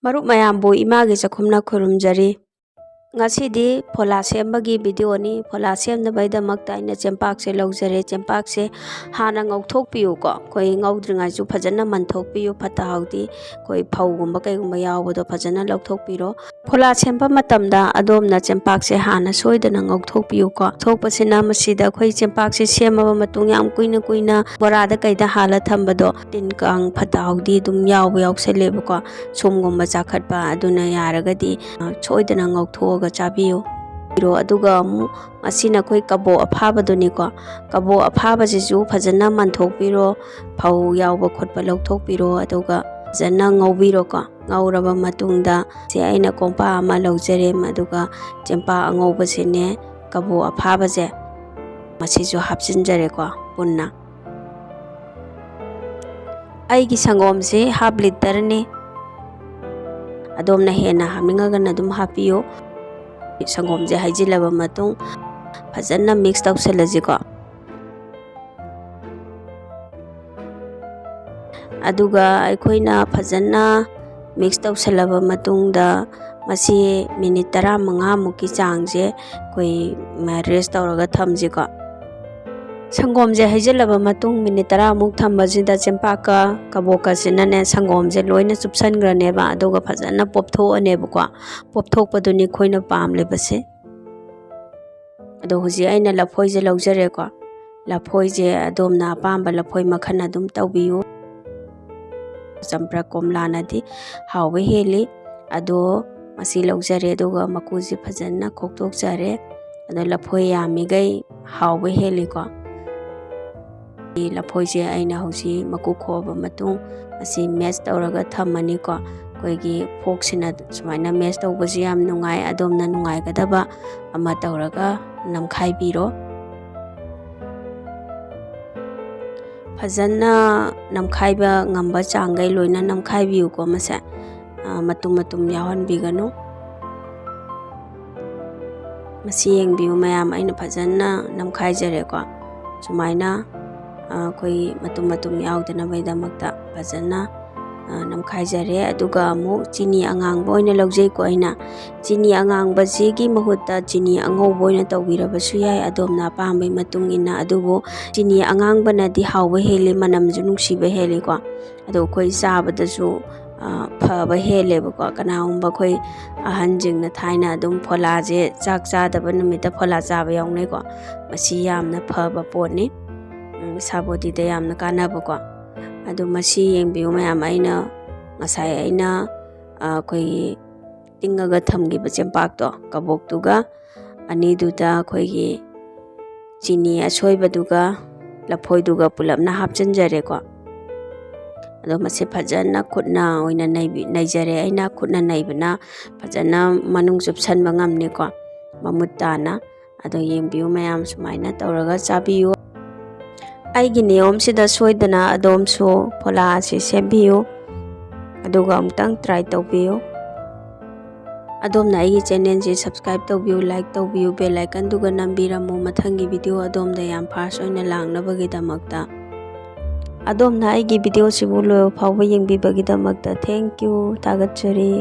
ꯃꯔꯨꯞ ꯃꯌꯥꯝꯕꯨ ꯏꯃꯥꯒꯤ ꯆꯥꯛꯈꯨꯝꯅ ꯈꯨꯔꯨꯝꯖꯔꯤ ꯉꯁꯤꯗꯤ ꯐꯣꯂꯥ ꯁꯦꯝꯕꯒꯤ ꯚꯤꯗꯤꯑꯣꯅꯤ ꯐꯣꯂꯥ ꯁꯦꯝꯅꯕꯒꯤꯗꯃꯛꯇ ꯑꯩꯅ ꯆꯦꯡꯄꯥꯛꯁꯦ ꯂꯧꯖꯔꯦ ꯆꯦꯡꯄꯥꯛꯁꯦ ꯍꯥꯟꯅ ꯉꯧꯊꯣꯛꯄꯤꯌꯨꯀꯣ ꯑꯩꯈꯣꯏ ꯉꯧꯗ꯭ꯔꯤꯉꯩꯁꯨ ꯐꯖꯅ ꯃꯟꯊꯣꯛꯄꯤꯌꯨ ꯐꯠꯇ ꯍꯥꯎꯊꯤ ꯑꯩꯈꯣꯏ ꯐꯧꯒꯨꯝꯕ ꯀꯩꯒꯨꯝꯕ ꯌꯥꯎꯕꯗꯣ ꯐꯖꯅ ꯂꯧꯊꯣꯛꯄꯤꯔꯣ ꯐꯣꯂꯥ ꯁꯦꯝꯕ ꯃꯇꯝꯗ ꯑꯗꯣꯝꯅ ꯆꯦꯡꯄꯥꯛꯁꯦ ꯍꯥꯟꯅ ꯁꯣꯏꯗꯅ ꯉꯧꯊꯣꯛꯄꯤꯌꯨꯀꯣ ꯊꯣꯛꯄꯁꯤꯅ ꯃꯁꯤꯗ ꯑꯩꯈꯣꯏ ꯆꯦꯡꯄꯥꯛꯁꯦ ꯁꯦꯝꯃꯕ ꯃꯇꯨꯡ ꯌꯥꯝ ꯀꯨꯏꯅ ꯕꯣꯔꯥꯗ ꯀꯩꯗ ꯍꯥꯜꯂ ꯊꯝꯕꯗꯣ ꯇꯤꯟ ꯀꯥꯡ ꯐꯠꯇ ꯍꯥꯎꯊꯤ ꯑꯗꯨꯝ ꯌꯥꯎꯁꯜꯂꯦꯕꯀꯣ ꯁꯨꯝꯒꯨꯝꯕ ꯆꯥꯈꯠꯄ ꯑꯗꯨꯅ ꯌꯥꯔꯒꯗꯤ ꯁꯣꯏꯗꯅ ꯉꯧꯊꯣꯛꯑꯒ ꯆꯥꯕꯤꯌꯨ ꯑꯗꯨꯒ ꯑꯃꯨꯛ ꯃꯁꯤꯅ ꯑꯩꯈꯣꯏ ꯀꯕꯣꯛ ꯑꯐꯥꯕꯗꯨꯅꯤꯀꯣ ꯀꯕꯣꯛ ꯑꯐꯥꯕꯁꯤꯁꯨ ꯐꯖꯅ ꯃꯟꯊꯣꯛꯄꯤꯔꯣ ꯐꯧ ꯌꯥꯎꯕ ꯈꯣꯠꯄ ꯂꯧꯊꯣꯛꯄꯤꯔꯣ ꯑꯗꯨꯒ ꯐꯖꯅ ꯉꯧꯕꯤꯔꯣꯀꯣ ꯉꯧꯔꯕ ꯃꯇꯨꯡꯗ ꯁꯤ ꯑꯩꯅ ꯀꯣꯝꯄꯥꯛ ꯑꯃ ꯂꯧꯖꯔꯦ ꯑꯗꯨꯒ ꯆꯦꯡꯄꯥꯛ ꯑꯉꯧꯕꯁꯤꯅꯦ ꯀꯕꯣꯛ ꯑꯐꯥꯕꯁꯦ ꯃꯁꯤꯁꯨ ꯍꯥꯞꯆꯤꯟꯖꯔꯦꯀꯣ ꯄꯨꯟꯅ ꯑꯩꯒꯤ ꯁꯪꯒꯣꯝꯁꯤ ½ ꯂꯤꯇꯔꯅꯤ ꯑꯗꯣꯝꯅ ꯍꯦꯟꯅ ꯍꯥꯞꯅꯤꯡꯉꯒꯅ ꯑꯗꯨꯝ ꯍꯥꯞꯄꯤꯌꯨ ꯁꯪꯒꯣꯝꯁꯦ ꯍꯩꯖꯤꯜꯂꯕ ꯃꯇꯨꯡ ꯐꯖꯅ ꯃꯤꯛꯁ ꯇꯧꯁꯜꯂꯁꯤꯀꯣ ꯑꯗꯨꯒ ꯑꯩꯈꯣꯏꯅ ꯐꯖꯅ ꯃꯤꯛꯁ ꯇꯧꯁꯜꯂꯕ ꯃꯇꯨꯡꯗ ꯃꯁꯤ ꯃꯤꯅꯤꯠ 15ꯃꯨꯛꯀꯤ ꯆꯥꯡꯁꯦ ꯑꯩꯈꯣꯏ ꯔꯦꯁ ꯇꯧꯔꯒ ꯊꯝꯁꯤꯀꯣ ꯁꯪꯒꯣꯝꯁꯦ ꯍꯩꯖꯤꯜꯂꯕ ꯃꯇꯨꯡ ꯃꯤꯅꯤꯠ 10ꯃꯨꯛ ꯊꯝꯕꯁꯤꯗ ꯆꯦꯡꯄꯥꯛꯀ ꯀꯕꯣꯛꯀꯁꯤꯅꯅꯦ ꯁꯪꯒꯣꯝꯁꯦ ꯂꯣꯏꯅ ꯆꯨꯞꯁꯟꯈ꯭ꯔꯅꯦꯕ ꯑꯗꯨꯒ ꯐꯖꯅ ꯄꯣꯞꯊꯣꯛꯑꯅꯦꯕꯀꯣ ꯄꯣꯞꯊꯣꯛꯄꯗꯨꯅꯤ ꯑꯩꯈꯣꯏꯅ ꯄꯥꯝꯂꯤꯕꯁꯦ ꯑꯗꯣ ꯍꯧꯖꯤꯛ ꯑꯩꯅ ꯂꯐꯣꯏꯁꯦ ꯂꯧꯖꯔꯦꯀꯣ ꯂꯐꯣꯏꯁꯦ ꯑꯗꯣꯝꯅ ꯑꯄꯥꯝꯕ ꯂꯐꯣꯏ ꯃꯈꯜ ꯑꯗꯨꯝ ꯇꯧꯕꯤꯌꯨ ꯆꯝꯄ꯭ꯔꯥ ꯀꯣꯝꯂꯥꯅꯗꯤ ꯍꯥꯎꯕ ꯍꯦꯜꯂꯤ ꯑꯗꯣ ꯃꯁꯤ ꯂꯧꯖꯔꯦ ꯑꯗꯨꯒ ꯃꯀꯨꯁꯦ ꯐꯖꯅ ꯈꯣꯛꯇꯣꯛꯆꯔꯦ ꯑꯗꯣ ꯂꯐꯣꯏ ꯌꯥꯝꯃꯤꯈꯩ ꯍꯥꯎꯕ ꯍꯦꯜꯂꯤꯀꯣ ꯂꯐꯣꯏꯁꯦ ꯑꯩꯅ ꯍꯧꯖꯤꯛ ꯃꯀꯨ ꯈꯣꯛꯑꯕ ꯃꯇꯨꯡ ꯃꯁꯤ ꯃꯦꯁ ꯇꯧꯔꯒ ꯊꯝꯃꯅꯤꯀꯣ ꯑꯩꯈꯣꯏꯒꯤ ꯐꯣꯛꯁꯤꯅ ꯁꯨꯃꯥꯏꯅ ꯃꯦꯁ ꯇꯧꯕꯁꯤ ꯌꯥꯝ ꯅꯨꯡꯉꯥꯏ ꯑꯗꯣꯝꯅ ꯅꯨꯡꯉꯥꯏꯒꯗꯕ ꯑꯃ ꯇꯧꯔꯒ ꯅꯝꯈꯥꯏꯕꯤꯔꯣ ꯐꯖꯅ ꯅꯝꯈꯥꯏꯕ ꯉꯝꯕ ꯆꯥꯡꯈꯩ ꯂꯣꯏꯅ ꯅꯝꯈꯥꯏꯕꯤꯌꯨꯀꯣ ꯃꯁꯦ ꯃꯇꯨꯝ ꯌꯥꯎꯍꯟꯕꯤꯒꯅꯨ ꯃꯁꯤ ꯌꯦꯡꯕꯤꯌꯨ ꯃꯌꯥꯝ ꯑꯩꯅ ꯐꯖꯅ ꯅꯝꯈꯥꯏꯖꯔꯦꯀꯣ ꯁꯨꯃꯥꯏꯅ ꯑꯩꯈꯣꯏ ꯃꯇꯨꯝ ꯌꯥꯎꯗꯅꯕꯒꯤꯗꯃꯛꯇ ꯐꯖꯅ ꯅꯝꯈꯥꯏꯖꯔꯦ ꯑꯗꯨꯒ ꯑꯃꯨꯛ ꯆꯤꯅꯤ ꯑꯉꯥꯡꯕ ꯑꯣꯏꯅ ꯂꯧꯖꯩꯀꯣ ꯑꯩꯅ ꯆꯤꯅꯤ ꯑꯉꯥꯡꯕꯁꯤꯒꯤ ꯃꯍꯨꯠꯇ ꯆꯤꯅꯤ ꯑꯉꯧꯕ ꯑꯣꯏꯅ ꯇꯧꯕꯤꯔꯕꯁꯨ ꯌꯥꯏ ꯑꯗꯣꯝꯅ ꯑꯄꯥꯝꯕꯒꯤ ꯃꯇꯨꯡ ꯏꯟꯅ ꯑꯗꯨꯕꯨ ꯆꯤꯅꯤ ꯑꯉꯥꯡꯕꯅꯗꯤ ꯍꯥꯎꯕ ꯍꯦꯜꯂꯤ ꯃꯅꯝꯁꯨ ꯅꯨꯡꯁꯤꯕ ꯍꯦꯜꯂꯤꯀꯣ ꯑꯗꯣ ꯑꯩꯈꯣꯏ ꯆꯥꯕꯗꯁꯨ ꯐꯕ ꯍꯦꯜꯂꯦꯕꯀꯣ ꯀꯅꯥꯒꯨꯝꯕ ꯑꯩꯈꯣꯏ ꯑꯍꯟꯁꯤꯡꯅ ꯊꯥꯏꯅ ꯑꯗꯨꯝ ꯐꯣꯂꯥꯁꯦ ꯆꯥꯛ ꯆꯥꯗꯕ ꯅꯨꯃꯤꯠꯇ ꯐꯣꯂꯥ ꯆꯥꯕ ꯌꯥꯎꯅꯩꯀꯣ ꯃꯁꯤ ꯌꯥꯝꯅ ꯐꯕ ꯄꯣꯠꯅꯤ ꯏꯁꯥ ꯕꯣꯗꯤꯗ ꯌꯥꯝꯅ ꯀꯥꯟꯅꯕꯀꯣ ꯑꯗꯣ ꯃꯁꯤ ꯌꯦꯡꯕꯤꯌꯨ ꯃꯌꯥꯝ ꯑꯩꯅ ꯉꯁꯥꯏ ꯑꯩꯈꯣꯏꯒꯤ ꯇꯤꯡꯉꯒ ꯊꯝꯈꯤꯕ ꯆꯦꯡꯄꯥꯛꯇꯣ ꯀꯕꯣꯛꯇꯨꯒ ꯑꯅꯤꯗꯨꯗ ꯑꯩꯈꯣꯏꯒꯤ ꯆꯤꯅꯤ ꯑꯁꯣꯏꯕꯗꯨꯒ ꯂꯐꯣꯏꯗꯨꯒ ꯄꯨꯂꯞꯅ ꯍꯥꯞꯆꯤꯟꯖꯔꯦꯀꯣ ꯑꯗꯣ ꯃꯁꯤ ꯐꯖꯅ ꯈꯨꯠꯅ ꯑꯣꯏꯅ ꯅꯩꯖꯔꯦ ꯑꯩꯅ ꯈꯨꯠꯅ ꯅꯩꯕꯅ ꯐꯖꯅ ꯃꯅꯨꯡ ꯆꯨꯞꯁꯟꯕ ꯉꯝꯅꯤꯀꯣ ꯃꯃꯨꯠ ꯇꯥꯅ ꯑꯗꯣ ꯌꯦꯡꯕꯤꯌꯨ ꯃꯌꯥꯝ ꯁꯨꯃꯥꯏꯅ ꯇꯧꯔꯒ ꯆꯥꯕꯤꯌꯨ ꯑꯩꯒꯤ ꯅꯤꯌꯣꯝꯁꯤꯗ ꯁꯣꯏꯗꯅ ꯑꯗꯣꯝꯁꯨ ꯐꯣꯂꯥ ꯑꯁꯤ ꯁꯦꯝꯕꯤꯌꯨ ꯑꯗꯨꯒ ꯑꯃꯨꯛꯇꯪ ꯇ꯭ꯔꯥꯏ ꯇꯧꯕꯤꯌꯨ ꯑꯗꯣꯝꯅ ꯑꯩꯒꯤ ꯆꯦꯅꯦꯜꯁꯤ ꯁꯕꯁꯀ꯭ꯔꯥꯏꯕ ꯇꯧꯕꯤꯌꯨ ꯂꯥꯏꯛ ꯇꯧꯕꯤꯌꯨ ꯕꯦꯜ ꯑꯥꯏꯀꯟꯗꯨꯒ ꯅꯝꯕꯤꯔꯝꯃꯨ ꯃꯊꯪꯒꯤ ꯚꯤꯗꯤꯑꯣ ꯑꯗꯣꯝꯗ ꯌꯥꯝ ꯐꯥꯔꯁ ꯑꯣꯏꯅ ꯂꯥꯛꯅꯕꯒꯤꯗꯃꯛꯇ ꯑꯗꯣꯝꯅ ꯑꯩꯒꯤ ꯚꯤꯗꯤꯑꯣꯁꯤꯕꯨ ꯂꯣꯏꯕ ꯐꯥꯎꯕ ꯌꯦꯡꯕꯤꯕꯒꯤꯗꯃꯛꯇ ꯊꯦꯡꯛ ꯌꯨ ꯊꯥꯒꯠꯆꯔꯤ